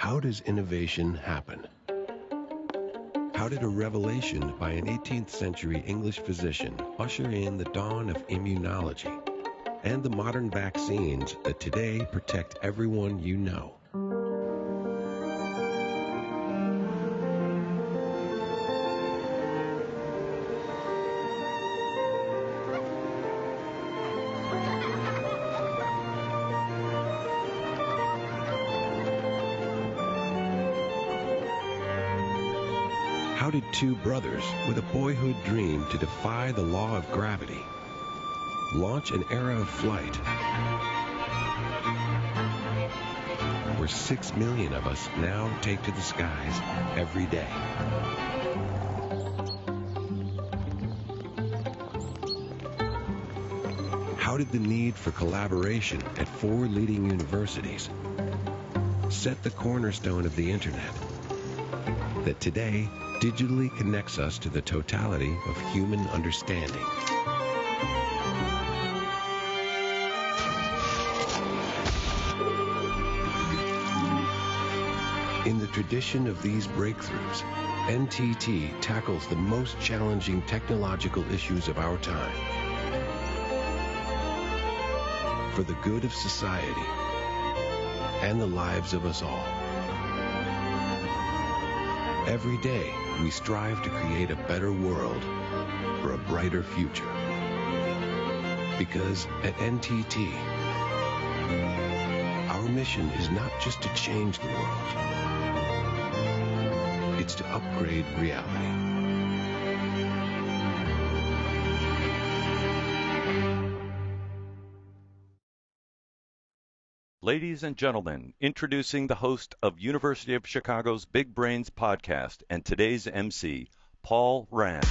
How does innovation happen? How did a revelation by an 18th century English physician usher in the dawn of immunology and the modern vaccines that today protect everyone you know? How did two brothers with a boyhood dream to defy the law of gravity launch an era of flight where 6 million of us now take to the skies every day? How did the need for collaboration at 4 leading universities set the cornerstone of the internet that today digitally connects us to the totality of human understanding? In the tradition of these breakthroughs, NTT tackles the most challenging technological issues of our time for the good of society and the lives of us all. Every day, we strive to create a better world for a brighter future. Because at NTT, our mission is not just to change the world, it's to upgrade reality. Ladies and gentlemen, introducing the host of University of Chicago's Big Brains podcast and today's MC, Paul Rand.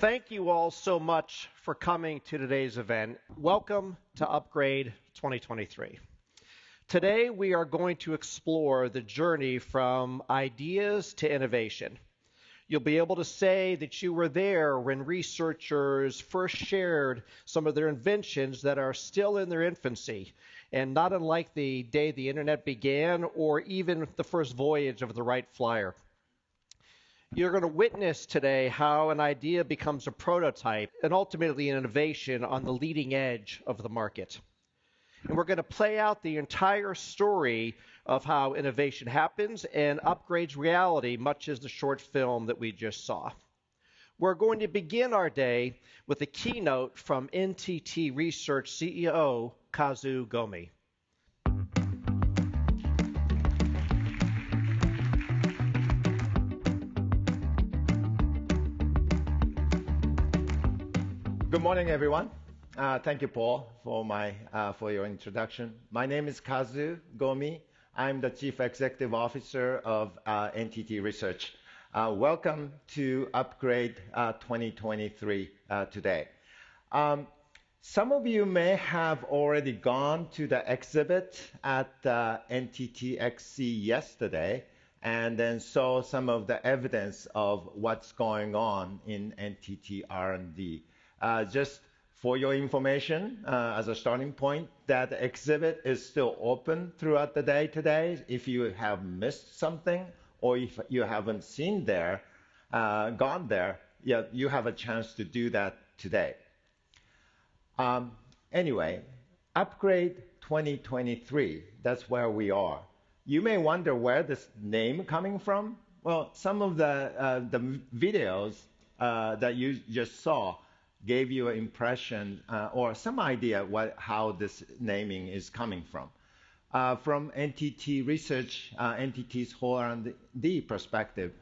Thank you all so much for coming to today's event. Welcome to Upgrade 2023. Today, we are going to explore the journey from ideas to innovation. You'll be able to say that you were there when researchers first shared some of their inventions that are still in their infancy, and not unlike the day the internet began or even the first voyage of the Wright Flyer. You're going to witness today how an idea becomes a prototype and ultimately an innovation on the leading edge of the market. And we're going to play out the entire story of how innovation happens and upgrades reality, much as the short film that we just saw. We're going to begin our day with a keynote from NTT Research CEO Kazuhiro Gomi. Good morning, everyone. Thank you, Paul, for your introduction. My name is Kazuhiro Gomi. I'm the Chief Executive Officer of NTT Research. Welcome to Upgrade 2023 today. Some of you may have already gone to the exhibit at NTT XC yesterday and then saw some of the evidence of what's going on in NTT R&D. Just for your information, as a starting point, that exhibit is still open throughout the day today. If you have missed something or if you haven't gone there, yeah, you have a chance to do that today. Anyway, Upgrade 2023, that's where we are. You may wonder where this name coming from. Well, some of the videos that you just saw gave you an impression or some idea how this naming is coming from. From NTT Research, NTT's whole R&D perspective,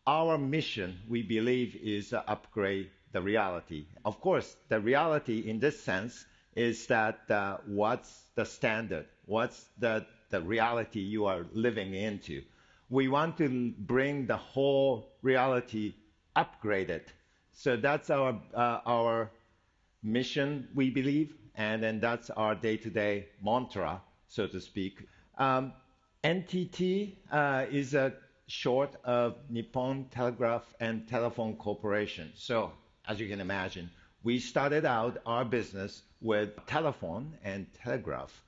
our mission, we believe, is to upgrade the reality. Of course, the reality in this sense is that what's the standard? What's the reality you are living into? We want to bring the whole reality upgraded. So that's our mission, we believe, and then that's our day-to-day mantra, so to speak. NTT is a short of Nippon Telegraph and Telephone Corporation. So, as you can imagine, we started out our business with telephone and telegraph.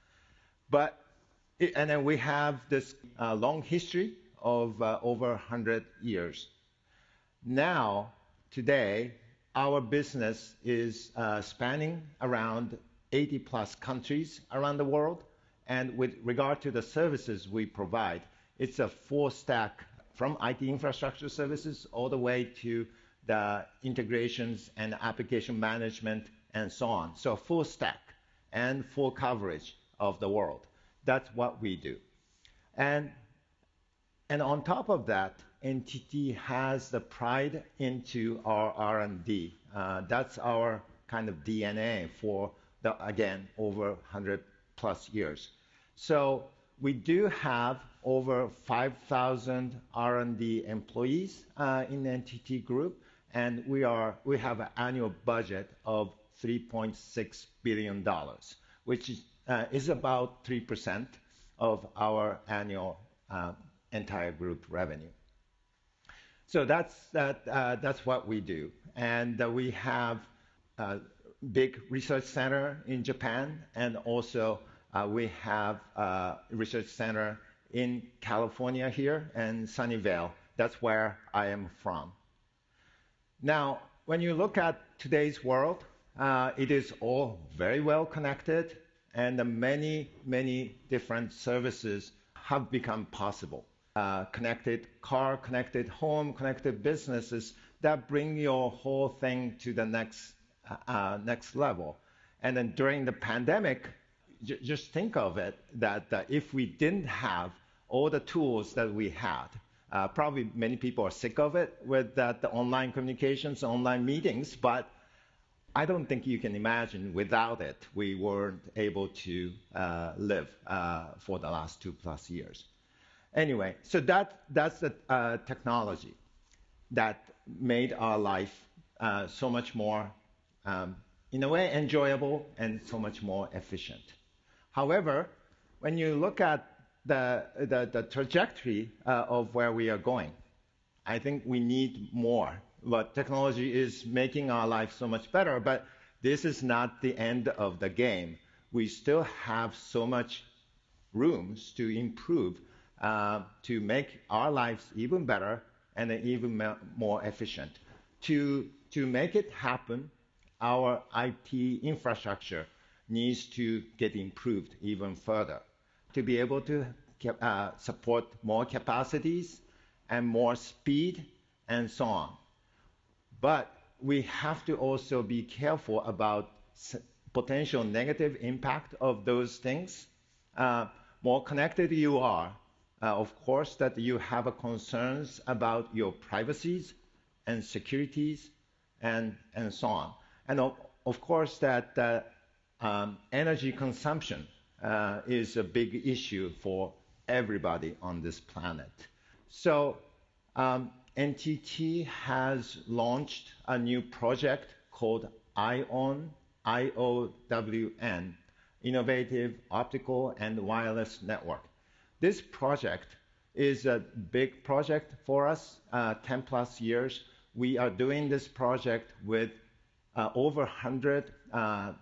And then we have this long history of over 100 years. Now, today, our business is spanning around 80 plus countries around the world. And with regard to the services we provide, it's a full stack from IT infrastructure services all the way to the integrations and application management and so on. So full stack and full coverage of the world. That's what we do. And on top of that, NTT has the pride into our R&D. That's our kind of DNA for, again, over 100 plus years. So we do have over 5,000 R&D employees in the NTT Group, and we have an annual budget of $3.6 billion, which is about 3% of our annual entire group revenue. So that's what we do. And we have a big research center in Japan, and also we have a research center in California here and Sunnyvale. That's where I am from. Now, when you look at today's world, it is all very well connected, and many, many different services have become possible. Connected car, connected home, connected businesses that bring your whole thing to the next level. And then during the pandemic, just think of it that if we didn't have all the tools that we had, probably many people are sick of it with the online communications, online meetings, but I don't think you can imagine without it, we weren't able to live for the last 2+ years. Anyway, so that's the technology that made our life so much more, in a way, enjoyable and so much more efficient. However, when you look at the trajectory of where we are going, I think we need more. But technology is making our life so much better, but this is not the end of the game. We still have so much rooms to improve to make our lives even better and even more efficient. To make it happen, our IT infrastructure needs to get improved even further to be able to support more capacities and more speed and so on. But we have to also be careful about potential negative impact of those things. More connected you are, of course, that you have concerns about your privacies and securities and so on. And of course, that energy consumption is a big issue for everybody on this planet. So NTT has launched a new project called IOWN, I-O-W-N, Innovative Optical and Wireless Network. This project is a big project for us, 10+ years. We are doing this project with over 100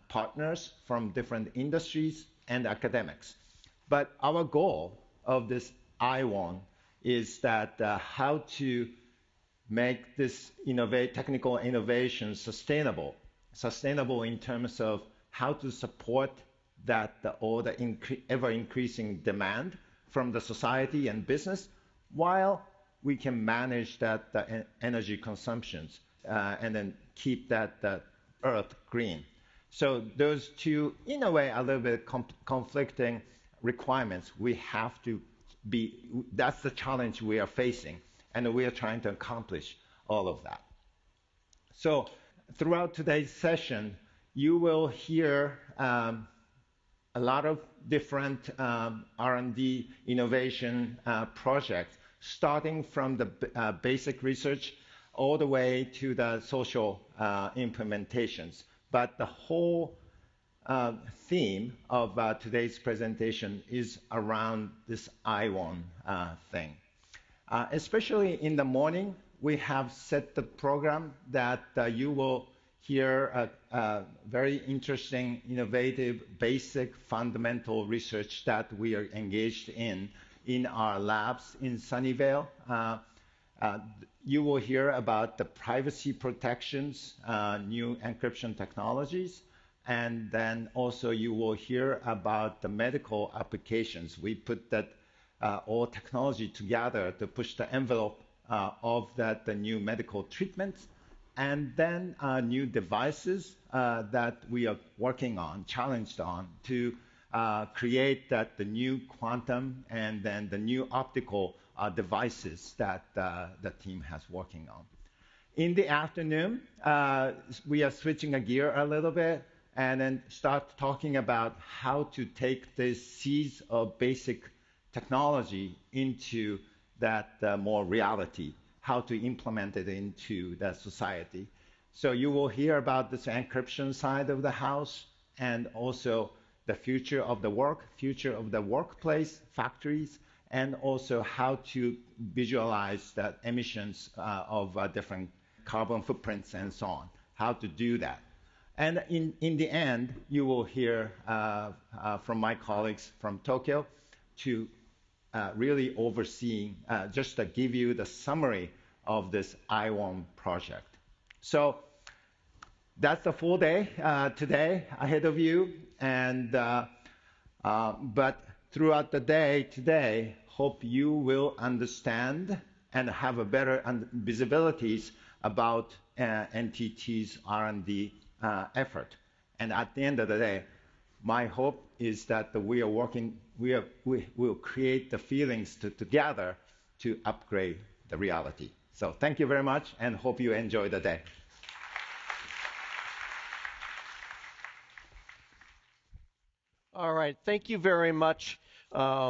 partners from different industries and academics. But our goal of this IOWN is that how to make this technical innovation sustainable in terms of how to support all the ever-increasing demand from the society and business, while we can manage the energy consumptions and then keep the earth green. So those two, in a way, a little bit conflicting requirements. We have to that's the challenge we are facing, and we are trying to accomplish all of that. So throughout today's session, you will hear a lot of different R&D innovation projects, starting from the basic research all the way to the social implementations. But the whole theme of today's presentation is around this IOWN thing. Especially in the morning, we have set the program that you will hear very interesting, innovative, basic, fundamental research that we are engaged in our labs in Sunnyvale. You will hear about the privacy protections, new encryption technologies, and then also you will hear about the medical applications. We put that all technology together to push the envelope of the new medical treatments, and then new devices that we are working on, challenged on, to create the new quantum and then the new optical devices that the team has working on. In the afternoon, we are switching a gear a little bit and then start talking about how to take the seeds of basic technology into that more reality, how to implement it into the society. So you will hear about this encryption side of the house and also the future of the work, future of the workplace, factories, and also how to visualize the emissions of different carbon footprints and so on, how to do that. And in the end, you will hear from my colleagues from Tokyo to really overseeing, just to give you the summary of this IWOM project. So that's the full day today ahead of you. And but throughout the day today, hope you will understand and have a better visibilities about NTT's R&D effort. And at the end of the day, my hope is that we are working, we will create the feelings together to upgrade the reality. So thank you very much and hope you enjoy the day. All right, thank you very much.